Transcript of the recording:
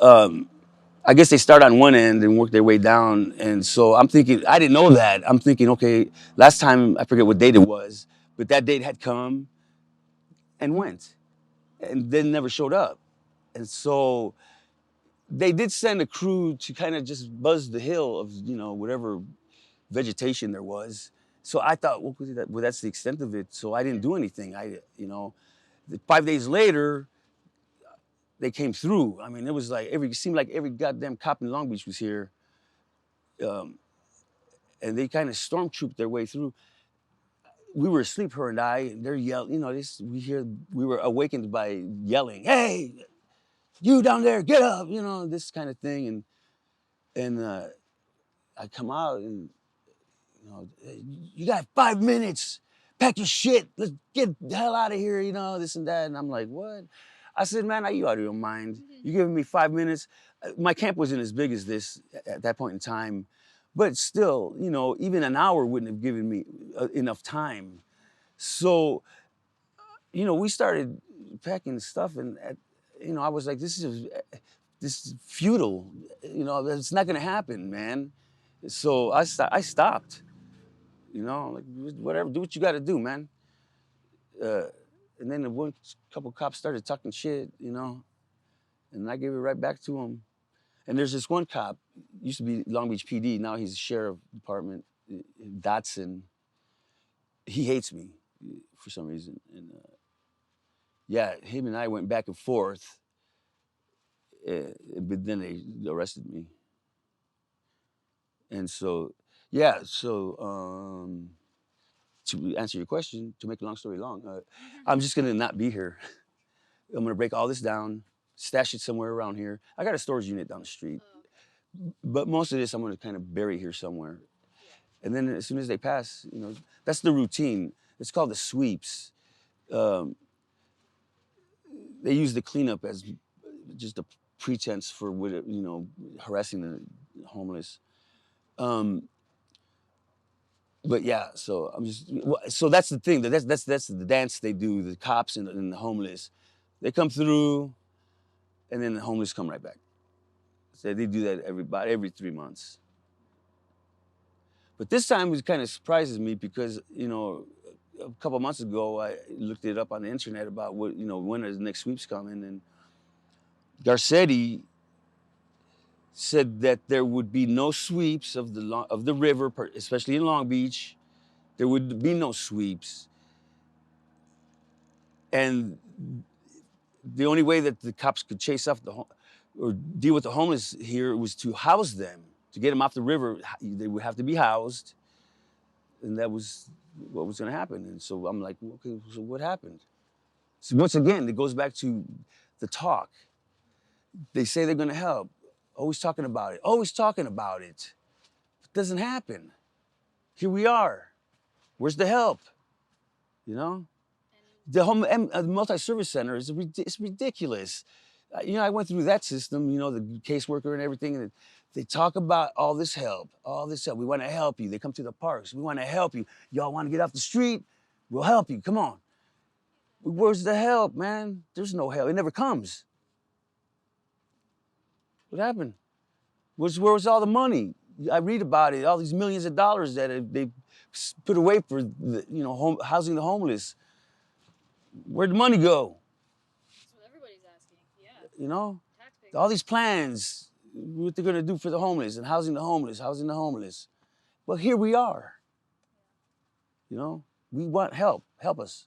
I guess they start on one end and work their way down. And so I'm thinking, I didn't know that. I'm thinking, okay, last time, I forget what date it was, but that date had come and went and then never showed up. And so they did send a crew to kind of just buzz the hill of, whatever vegetation there was. So I thought, well, that's the extent of it. So I didn't do anything. 5 days later, they came through. I mean, it was like it seemed like every goddamn cop in Long Beach was here. Um, and they kind of stormtrooped their way through. We were asleep, her and I, and they're yelling, we were awakened by yelling, "Hey, you down there, get up," this kind of thing. And I come out and, "Hey, you got 5 minutes, pack your shit, let's get the hell out of here," this and that. And I'm like, what? I said, man, are you out of your mind? You giving me 5 minutes? My camp wasn't as big as this at that point in time, but still, even an hour wouldn't have given me enough time. So, we started packing stuff, and I was like, this is futile. It's not gonna happen, man. So I stopped. Like, whatever, do what you got to do, man. And then couple cops started talking shit, and I gave it right back to them. And there's this one cop, used to be Long Beach PD, now he's a sheriff department, Dotson. He hates me for some reason. And yeah, him and I went back and forth, but then they arrested me. And so, yeah, to answer your question, to make a long story long, I'm just gonna not be here. I'm gonna break all this down, stash it somewhere around here. I got a storage unit down the street, but most of this I'm gonna kind of bury here somewhere. And then as soon as they pass, that's the routine. It's called the sweeps. Um, they use the cleanup as just a pretense for harassing the homeless. But yeah, so that's the thing. That's the dance they do. The cops and the homeless, they come through, and then the homeless come right back. So they do that every 3 months. But this time it kind of surprises me because a couple months ago I looked it up on the internet about when are the next sweeps coming, and Garcetti said that there would be no sweeps of the river, especially in Long Beach. There would be no sweeps. And the only way that the cops could chase off or deal with the homeless here was to house them. To get them off the river, they would have to be housed. And that was what was going to happen. And so I'm like, okay, so what happened? So once again, it goes back to the talk. They say they're going to help. Always talking about it. Always talking about it. It doesn't happen. Here we are. Where's the help? The multi-service center it's ridiculous. I went through that system, the caseworker and everything, and they talk about all this help. We want to help you. They come to the parks. We want to help you. Y'all want to get off the street? We'll help you. Come on. Where's the help, man? There's no help. It never comes. What happened? Where was all the money? I read about it, all these millions of dollars that they put away for housing the homeless. Where'd the money go? That's what everybody's asking. Yeah. Taxpayers. All these plans, what they're gonna do for the homeless and housing the homeless. Well, here we are. We want help. Help us.